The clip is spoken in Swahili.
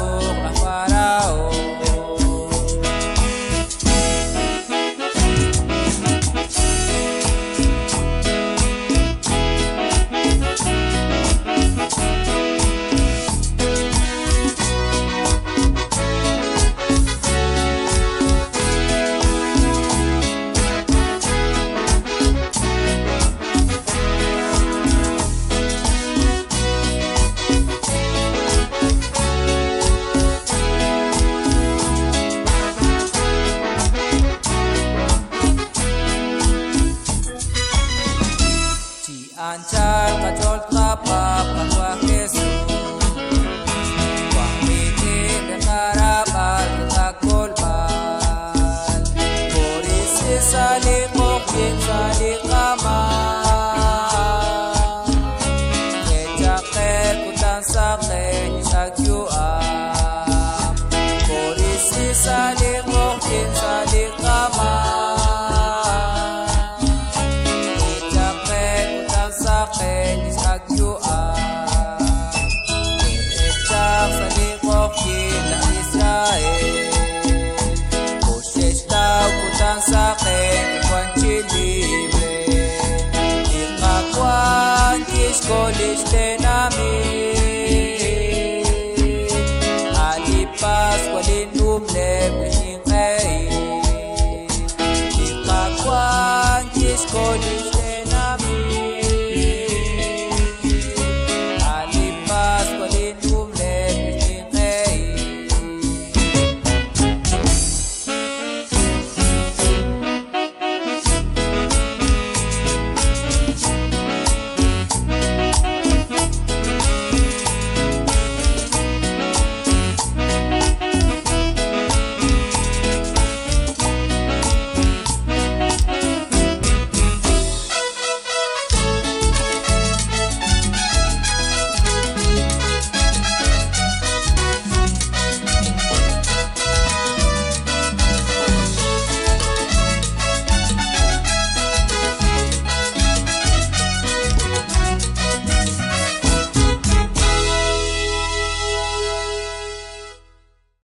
pasok ng Parao. Anchar kachol trapap katwa kesu Wang miti bekarabal kitakol bal Borisi sali mokin sali kamal Kejake kutan saken isakyuam Borisi sali mokin sali kamal Penis agyuan Eetsak sa likokin ng Israel Boses daw kutang sakin Ikwan chilibre Ikakwan kiskoliste namin Alipas kwalin duble